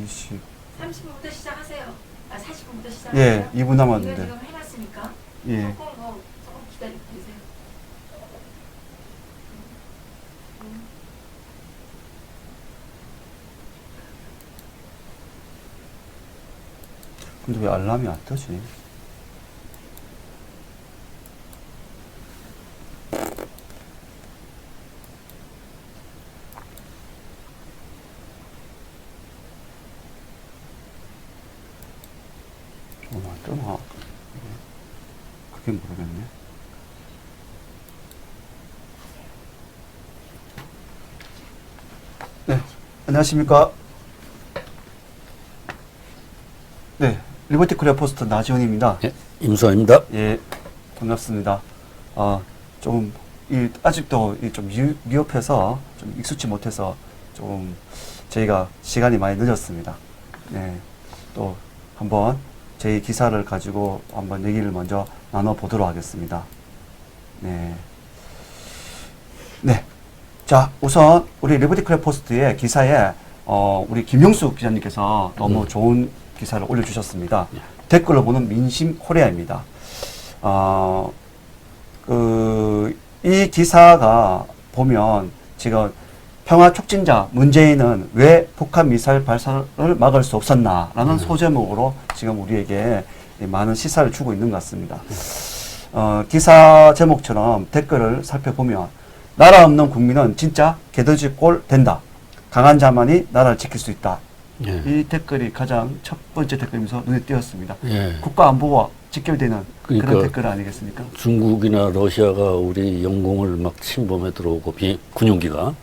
20. 30분부터 시작하세요. 40분부터 시작하세요. 예, 2분 남았는데. 지금 해놨으니까. 예. 조금 기다리고 계세요. 근데 왜 알람이 안 뜨지? 안 뜨나? 그게 모르겠네. 네, 안녕하십니까? 네, 리버티 코리아 포스트 나지원입니다. 예, 임수환입니다. 예, 반갑습니다. 좀, 아직도 좀 미흡해서 좀 익숙치 못해서 좀 저희가 시간이 많이 늦었습니다. 네, 또 한번 저희 기사를 가지고 한번 얘기를 먼저 나눠보도록 하겠습니다. 네. 네. 자, 우선 우리 리버티 코리아 포스트의 기사에 우리 김용수 기자님께서 너무 좋은 기사를 올려주셨습니다. 댓글로 보는 민심 코리아입니다. 이 기사가 보면 지금 평화 촉진자 문재인은 왜 북한 미사일 발사를 막을 수 없었나라는 소제목으로 지금 우리에게 많은 시사를 주고 있는 것 같습니다. 기사 제목처럼 댓글을 살펴보면 나라 없는 국민은 진짜 개돼지꼴 된다. 강한 자만이 나라를 지킬 수 있다. 예. 이 댓글이 가장 첫 번째 댓글이면서 눈에 띄었습니다. 예. 국가 안보와 직결되는 그러니까 그런 댓글 아니겠습니까? 중국이나 러시아가 우리 영공을 막 침범해 들어오고 군용기가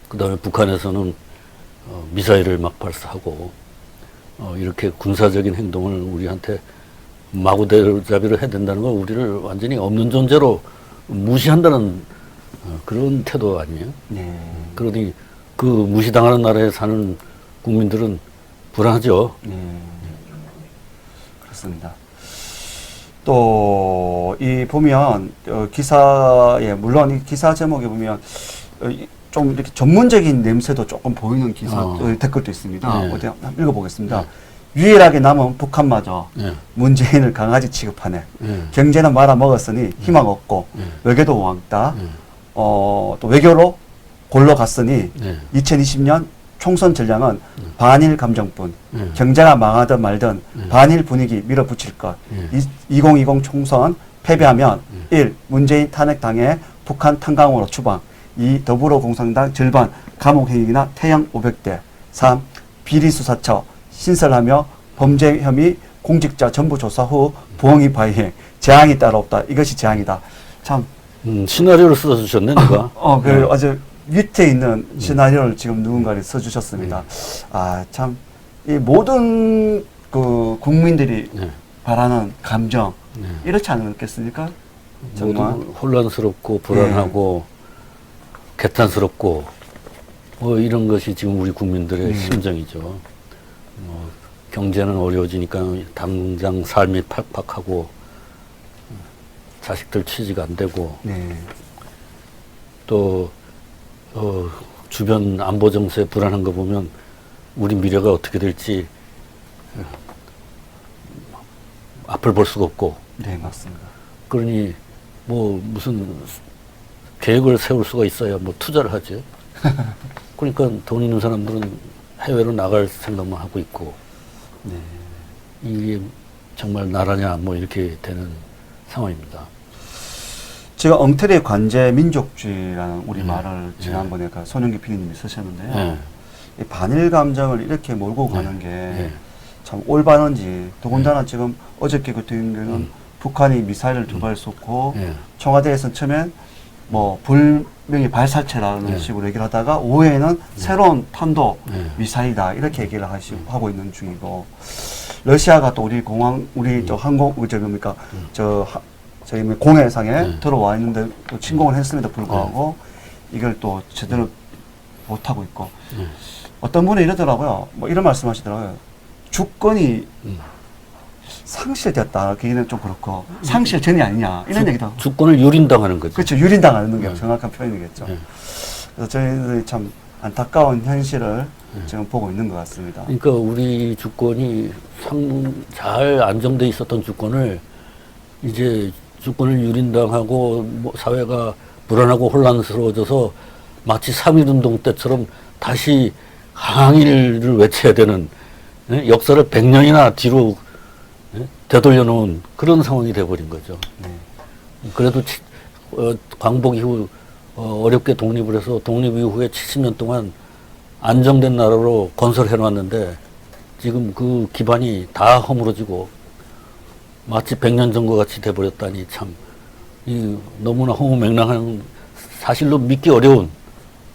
그다음에 북한에서는 미사일을 막 발사하고 이렇게 군사적인 행동을 우리한테 마구대잡이를 해야 된다는 건 우리를 완전히 없는 존재로 무시한다는 그런 태도 아니에요? 네. 그러니 그 무시당하는 나라에 사는 국민들은 불안하죠. 네. 그렇습니다. 또, 보면, 기사에, 물론 이 기사 제목에 보면, 좀 이렇게 전문적인 냄새도 조금 보이는 댓글도 있습니다. 네. 어디 한번 읽어보겠습니다. 유일하게 남은 북한마저 네. 문재인을 강아지 취급하네. 네. 경제는 말아먹었으니 희망 없고, 외교도 왕따, 또 외교로 골로 갔으니, 2020년 총선 전략은 반일 감정뿐, 경제가 망하든 말든 반일 분위기 밀어붙일 것. 2020 총선 패배하면 1. 문재인 탄핵당해 북한 탄광으로 추방. 2. 더불어공산당 절반 감옥행위나 태형 500대. 3. 비리수사처 신설하며 범죄 혐의 공직자 전부 조사 후 부엉이 발행. 재앙이 따로 없다. 이것이 재앙이다. 참. 시나리오를 써주셨네, 누가. 아주 밑에 있는 시나리오를 지금 누군가를 써주셨습니다. 참, 이 모든 국민들이 바라는 감정, 이렇지 않겠습니까? 정말. 모두 혼란스럽고 불안하고 개탄스럽고 이런 것이 지금 우리 국민들의 심정이죠. 경제는 어려워지니까 당장 삶이 팍팍하고 자식들 취직가 안 되고 또 주변 안보 정세 불안한 거 보면 우리 미래가 어떻게 될지 앞을 볼 수가 없고. 네, 맞습니다. 그러니 뭐 무슨 계획을 세울 수가 있어야 뭐 투자를 하죠. 그러니까 돈 있는 사람들은 해외로 나갈 생각만 하고 있고. 이게 정말 나라냐 뭐 이렇게 되는 상황입니다. 제가 엉터리의 관제 민족주의라는 우리 말을 지난번에 손영기 PD님이 쓰셨는데요. 이 반일 감정을 이렇게 몰고 가는 게 참 올바른지, 더군다나 지금 어저께 같은 경우는 북한이 미사일을 2발 쏘고 청와대에서는 처음엔 뭐 불명예 발사체라는 식으로 얘기를 하다가 오후에는 새로운 탄도 미사일이다 이렇게 얘기를 하고 있는 중이고, 러시아가 또 우리 공항, 우리 저 항공, 저희 공해상에 들어와 있는데 또 침공을 했음에도 불구하고 이걸 또 제대로 못하고 있고, 어떤 분이 이러더라고요. 뭐 이런 말씀 하시더라고요. 주권이 상실됐다. 그게는 좀 그렇고, 상실 전이 아니냐. 이런 얘기도 하고. 주권을 유린당하는 거죠. 그렇죠. 유린당하는 게 정확한 표현이겠죠. 그래서 저희들이 참, 안타까운 현실을 지금 보고 있는 것 같습니다. 그러니까 우리 주권이 잘 안정돼 있었던 주권을 이제 주권을 유린당하고 뭐 사회가 불안하고 혼란스러워져서 마치 3.1운동 때처럼 다시 항일을 외쳐야 되는 역사를 100년이나 뒤로 되돌려 놓은 그런 상황이 돼버린 거죠. 네. 그래도 광복 이후 어렵게 독립을 해서 독립 이후에 70년 동안 안정된 나라로 건설해 놨는데 지금 그 기반이 다 허물어지고 마치 100년 전과 같이 돼버렸다니 참 너무나 허무맹랑한 사실로 믿기 어려운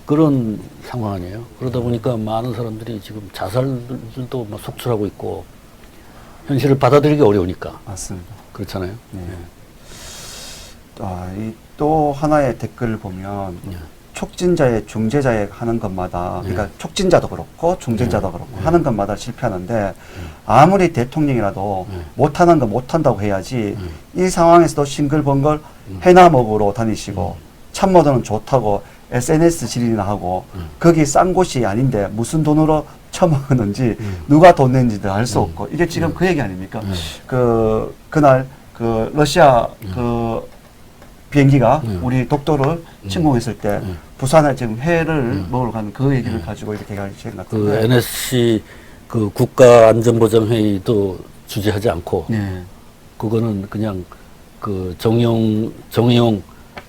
그런 상황 아니에요. 그러다 보니까 많은 사람들이 지금 자살들도 막 속출하고 있고 현실을 받아들이기 어려우니까. 맞습니다. 그렇잖아요. 네. 또 하나의 댓글을 보면 네. 촉진자의 중재자의 하는 것마다 그러니까 촉진자도 그렇고 중재자도 그렇고 하는 것마다 실패하는데 아무리 대통령이라도 못하는 거 못한다고 해야지 이 상황에서도 싱글벙글 해남업으로 다니시고 참모들은 좋다고 SNS 질의나 하고 거기 싼 곳이 아닌데 무슨 돈으로 처먹었는지 누가 돈 냈는지도 알 수 없고 이게 지금 그 얘기 아닙니까? 그날 그 러시아 그 비행기가 우리 독도를 침공했을 때 부산에 지금 회를 먹으러 가는 그 얘기를 가지고 이렇게 가신 것 그 같은데 NSC 그 국가안전보장회의도 주재하지 않고 네. 그거는 그냥 그 정의용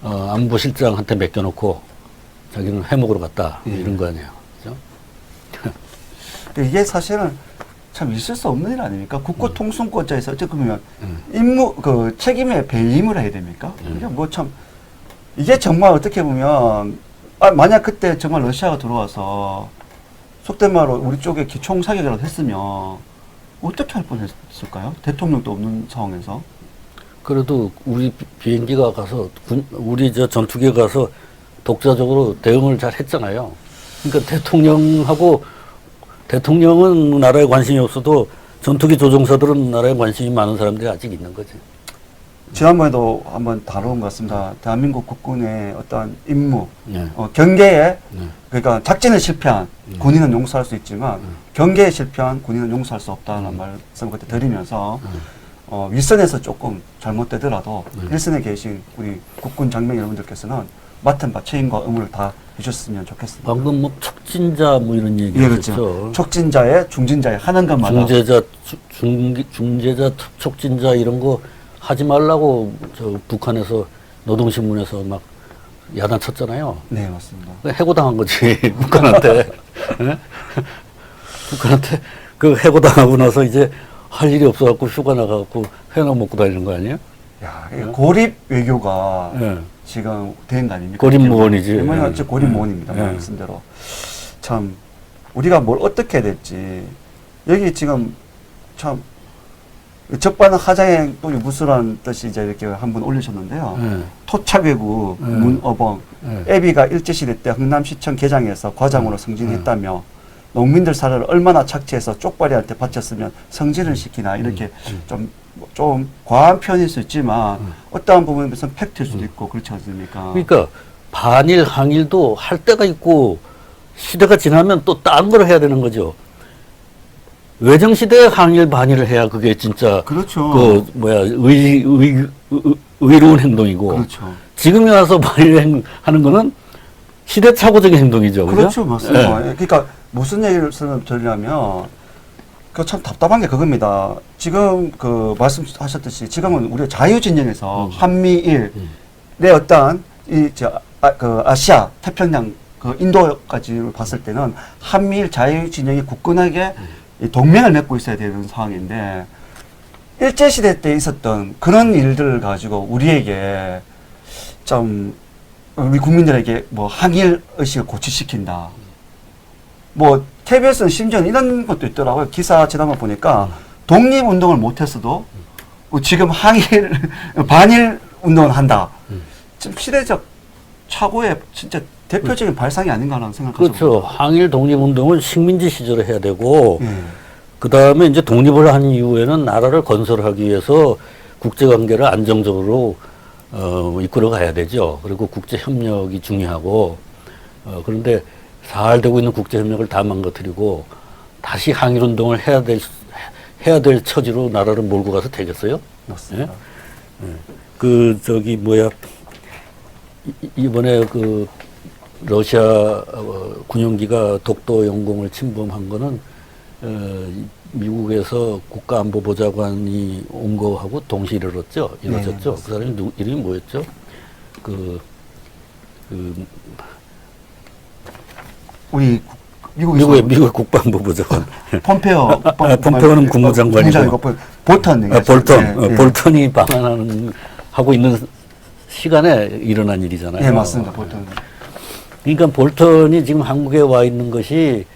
안보실장한테 맡겨놓고 자기는 해먹으러 갔다 이런 거 아니에요. 그죠? 이게 사실은 참 있을 수 없는 일 아닙니까? 국고통수권자에서 어찌 보면 임무 그 책임에 배임을 해야 됩니까? 그게 뭐 참 이게 정말 어떻게 보면 만약 그때 정말 러시아가 들어와서 속된 말로 우리 쪽에 기총 사격이라도 했으면 어떻게 할 뻔했을까요? 대통령도 없는 상황에서. 그래도 우리 비행기가 가서 우리 저 전투기가 가서 독자적으로 대응을 잘 했잖아요. 그러니까 대통령은 나라에 관심이 없어도 전투기 조종사들은 나라에 관심이 많은 사람들이 아직 있는 거지. 지난번에도 한번 다룬 것 같습니다. 대한민국 국군의 어떤 임무, 네. 경계에 그러니까 작전에 실패한 군인은 용서할 수 있지만 경계에 실패한 군인은 용서할 수 없다는 말씀 그때 드리면서 윗선에서 조금 잘못되더라도 일선에 계신 우리 국군 장병 여러분들께서는 맡은 바 책임과 의무를 다 해줬으면 좋겠습니다. 방금 뭐 촉진자 뭐 이런 얘기 예, 했죠. 그렇죠. 촉진자의 중진자의 하는 것마다 중재자 촉진자 이런 거 하지 말라고 저 북한에서 노동신문에서 막 야단쳤잖아요. 네, 맞습니다. 해고당한 거지 북한한테. 예? 북한한테 그 해고당하고 나서 이제 할 일이 없어갖고 휴가 나가갖고 회나 먹고 다니는 거 아니에요? 야, 이게 고립 외교가 예. 지금 된 거 아닙니까? 고립무원이지. 어찌 고립무원입니다. 예. 말씀대로. 참 우리가 뭘 어떻게 해야 될지 여기 지금 참 적반은 하장의 또 유부수라는 뜻이 이제 이렇게 한번 올리셨는데요. 예. 토착외구 예. 문어봉 예. 애비가 일제시대 때 흥남시청 개장에서 과장으로 승진했다며 농민들 사료를 얼마나 착취해서 쪽발이한테 바쳤으면 성질을 시키나 이렇게 좀 과한 편일 수 있지만 어떠한 부분에서는 팩트일 수도 있고 그렇지 않습니까? 그러니까 반일 항일도 할 때가 있고 시대가 지나면 또 다른 걸 해야 되는 거죠. 외정 시대에 항일 반일을 해야 그게 진짜 그렇죠. 그 뭐야 의로운 행동이고 그렇죠. 지금에 와서 반일 하는 거는 시대착오적인 행동이죠. 그렇죠, 그죠? 맞습니다. 예. 그러니까 무슨 얘기를 드리냐면 그 참 답답한 게 그겁니다. 지금 그 말씀하셨듯이 지금은 우리가 자유진영에서 한미일의 어떠한 그 아시아 태평양 그 인도까지 봤을 때는 한미일 자유진영이 굳건하게 이 동맹을 맺고 있어야 되는 상황인데 일제시대 때 있었던 그런 일들을 가지고 우리에게 좀 우리 국민들에게 뭐 항일 의식을 고취시킨다. 뭐 KBS는 심지어 이런 것도 있더라고요. 기사 지난번 보니까 독립운동을 못했어도 지금 항일 반일 운동을 한다. 지금 시대적 착오의 진짜 대표적인 발상이 아닌가 하는 생각을 그렇죠. 항일 독립운동은 식민지 시절에 해야 되고 예. 그 다음에 이제 독립을 한 이후에는 나라를 건설하기 위해서 국제관계를 안정적으로 이끌어 가야 되죠. 그리고 국제협력이 중요하고 그런데 잘 되고 있는 국제협력을 다 망가뜨리고 다시 항일운동을 해야 될 처지로 나라를 몰고 가서 되겠어요? 맞습니다. 이번에 그 러시아 군용기가 독도 영공을 침범한 거는 미국에서 국가안보보좌관이 온 거하고 동시에 이루어졌죠. 네, 그 사람이 이름이 뭐였죠? 우리 미국의 국방부보좌관. 폼페오 폼페오는 국무장관이고 볼턴 볼턴이 방한하는 하고 있는 시간에 일어난 일이잖아요. 네, 맞습니다. 볼턴. 그러니까 볼턴이 지금 한국에 와 있는 것이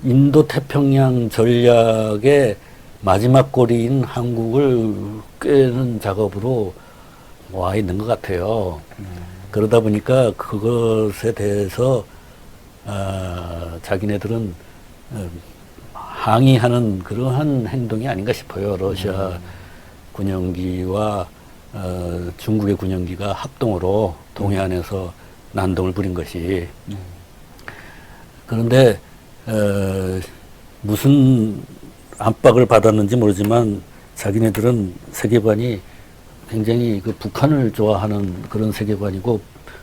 인도 태평양 전략의 마지막 고리인 한국을 꿰는 작업으로 와 있는 것 같아요. 그러다 보니까 그것에 대해서 자기네들은 항의하는 그러한 행동이 아닌가 싶어요. 러시아 군용기와 중국의 군용기가 합동으로 동해안에서 난동을 부린 것이. 그런데 무슨 압박을 받았는지 모르지만 자기네들은 세계관이 굉장히 그 북한을 좋아하는 그런 세계관이고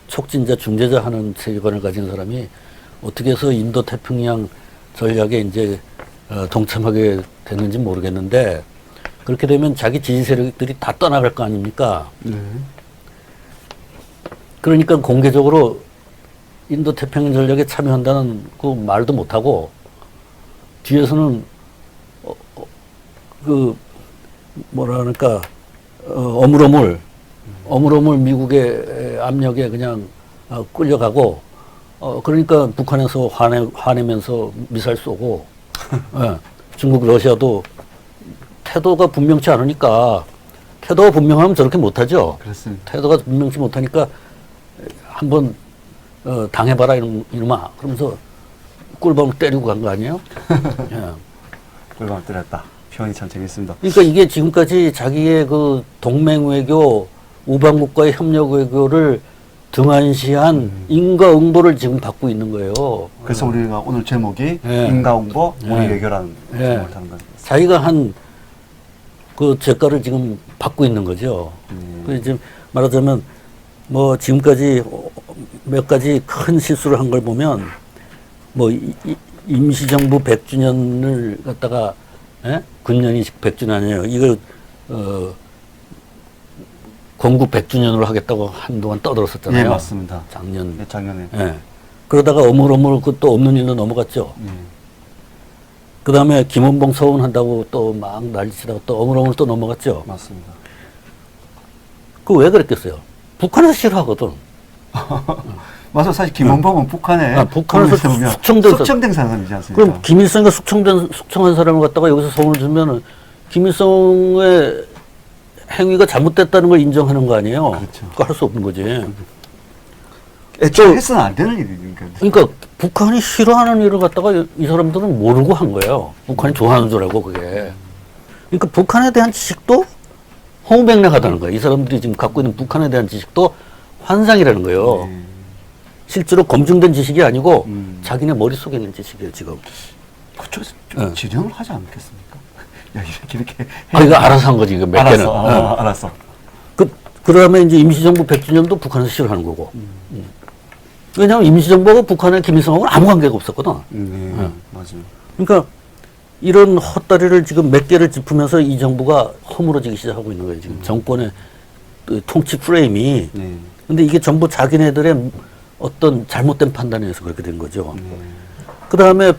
촉진자, 중재자 하는 세계관을 가진 사람이 어떻게 해서 인도 태평양 전략에 이제 동참하게 됐는지 모르겠는데 그렇게 되면 자기 지지 세력들이 다 떠나갈 거 아닙니까? 그러니까 공개적으로 인도 태평양 전략에 참여한다는 그 말도 못하고 뒤에서는 어물어물 미국의 압력에 그냥 끌려가고 그러니까 북한에서 화내면서 미사일 쏘고 예, 중국 러시아도 태도가 분명치 않으니까 태도가 분명하면 저렇게 못하죠. 그렇습니다. 태도가 분명치 못하니까 한번 당해봐라 이놈아 그러면서 꿀밤을 때리고 간 거 아니에요? 예. 꿀밤을 때렸다. 표현이 참 재밌습니다. 그러니까 이게 지금까지 자기의 그 동맹 외교, 우방국과의 협력 외교를 등한시한 인과응보를 지금 받고 있는 거예요. 그래서 우리가 오늘 제목이 예. 인과응보, 우리 예. 외교라는 예. 제목을 하는 겁니다. 자기가 한 그 죄가를 지금 받고 있는 거죠. 그래서 지금 말하자면 뭐 지금까지 몇 가지 큰 실수를 한 걸 보면 뭐 임시정부 100주년을 갖다가 군년이 100주년이에요. 이걸 건국 100주년으로 하겠다고 한동안 떠들었었잖아요. 예, 맞습니다. 작년. 네, 작년에. 예. 그러다가 어물어물 또 없는 일로 넘어갔죠. 그 다음에 김원봉 서운한다고 또 막 난리치다가 또 어물어물 또 넘어갔죠. 맞습니다. 그 왜 그랬겠어요? 북한에서 싫어하거든. 맞아, 사실 김원봉은 북한에 북한에서 숙청된 사람이지 않습니까? 그럼 김일성이 숙청한 사람을 갖다가 여기서 소문을 주면은 김일성의 행위가 잘못됐다는 걸 인정하는 거 아니에요? 그렇죠. 그거 할 수 없는 거지. 애초에 해서는 안 되는 일이니까. 그러니까 북한이 싫어하는 일을 갖다가 이 사람들은 모르고 한 거예요. 북한이 좋아하는 줄 알고 그게. 그러니까 북한에 대한 지식도 허무맹랑하다는 거예요. 이 사람들이 지금 갖고 있는 북한에 대한 지식도 환상이라는 거예요. 실제로 검증된 지식이 아니고 자기네 머릿속에 있는 지식이에요, 지금. 그쪽에서 좀 지령을 하지 않겠습니까? 야, 이렇게. 이거 알아서 한 거지, 이거 몇 개는. 알았어. 그 다음에 이제 임시정부 100주년도 북한에서 싫어하는 거고. 왜냐하면 임시정부하고 북한의 김일성하고는 아무 관계가 없었거든. 맞아요. 그러니까 이런 헛다리를 지금 몇 개를 짚으면서 이 정부가 허물어지기 시작하고 있는 거예요, 지금. 정권의 그 통치 프레임이. 근데 이게 전부 자기네들의 어떤 잘못된 판단에 의해서 그렇게 된 거죠. 그 다음에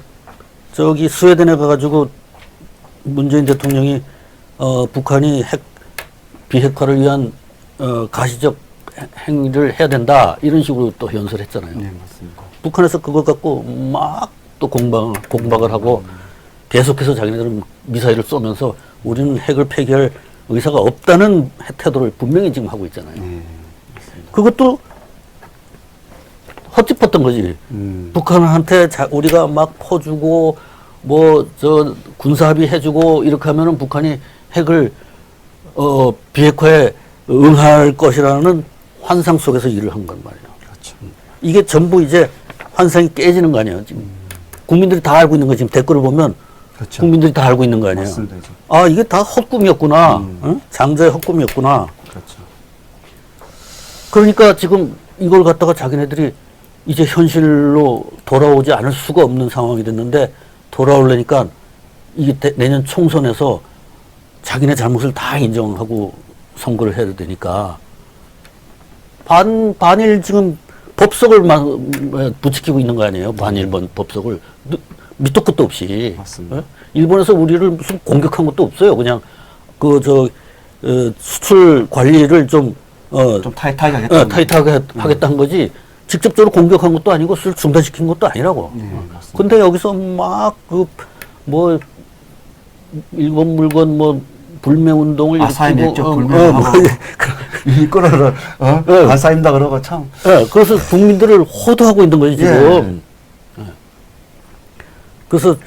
저기 스웨덴에 가가지고 문재인 대통령이 북한이 비핵화를 위한 가시적 행위를 해야 된다 이런 식으로 또 연설했잖아요. 네, 맞습니다. 북한에서 그걸 갖고 막 또 공박을 하고 계속해서 자기네들은 미사일을 쏘면서 우리는 핵을 폐기할 의사가 없다는 태도를 분명히 지금 하고 있잖아요. 그것도 헛짚었던 거지. 북한한테 우리가 막 퍼주고 뭐 저 군사합의 해주고 이렇게 하면은 북한이 핵을 비핵화에 응할 것이라는 환상 속에서 일을 한 건 말이에요. 그렇죠. 이게 전부 이제 환상이 깨지는 거 아니에요. 지금 국민들이 다 알고 있는 거 지금 댓글을 보면 그렇죠. 국민들이 다 알고 있는 거 아니에요. 맞습니다. 이제. 아, 이게 다 헛꿈이었구나. 응? 장자의 헛꿈이었구나. 그렇죠. 그러니까 지금 이걸 갖다가 자기네들이 이제 현실로 돌아오지 않을 수가 없는 상황이 됐는데 돌아오려니까 이게 내년 총선에서 자기네 잘못을 다 인정하고 선거를 해야 되니까 반일 지금 법석을 부추기고 있는 거 아니에요. 반일본 법석을. 밑도 끝도 없이. 맞습니다. 예? 일본에서 우리를 무슨 공격한 것도 없어요. 그냥 수출 관리를 좀 타이트하게 하겠다. 타이트하게 하겠다는 거지. 직접적으로 공격한 것도 아니고 수출 중단시킨 것도 아니라고. 네, 맞습니다. 근데 여기서 막 일본 물건 불매운동을 아사히 맥주 일으키고, 불매하고 이끌어라 아사입니다 그러고 참. 그래서 국민들을 호도하고 있는 거지 지금. 그래서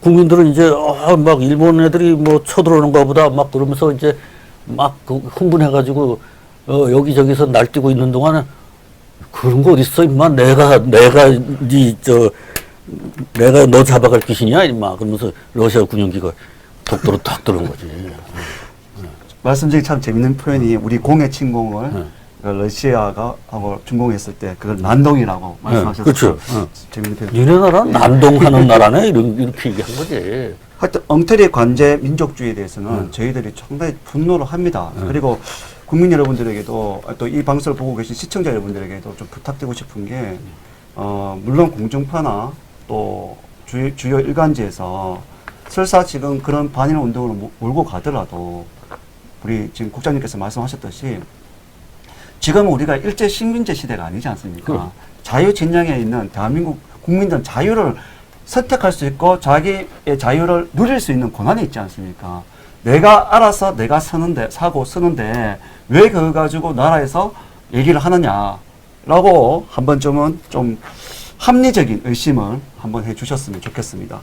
국민들은 이제 막 일본 애들이 쳐들어오는가 보다 막 그러면서 이제 막 흥분해가지고 여기저기서 날뛰고 있는 동안에 그런 거 어딨어 임마 내가 너 잡아갈 귀신이야 임마 그러면서 러시아 군용기가 독도로 탁 들어온 거지. 말씀 중에 참 재밌는 표현이 우리 공해 침공을 러시아가 하고 중공했을 때 그걸 난동이라고 말씀하셨어요. 그렇죠. 재밌는 표현. 니네 나라는 난동하는 나라네 이렇게 얘기한 거지. 하여튼 엉터리 관제 민족주의에 대해서는 저희들이 상당히 분노를 합니다. 그리고 국민 여러분들에게도 또 이 방송을 보고 계신 시청자 여러분들에게도 좀 부탁드리고 싶은 게 물론 공중파나 또 주요 일간지에서 설사 지금 그런 반일 운동을 몰고 가더라도 우리 지금 국장님께서 말씀하셨듯이 지금은 우리가 일제 식민지 시대가 아니지 않습니까? 자유 진영에 있는 대한민국 국민들은 자유를 선택할 수 있고 자기의 자유를 누릴 수 있는 권한이 있지 않습니까? 내가 알아서 내가 사고 쓰는데 왜 그거 가지고 나라에서 얘기를 하느냐라고 한 번쯤은 좀 합리적인 의심을 한번 해 주셨으면 좋겠습니다.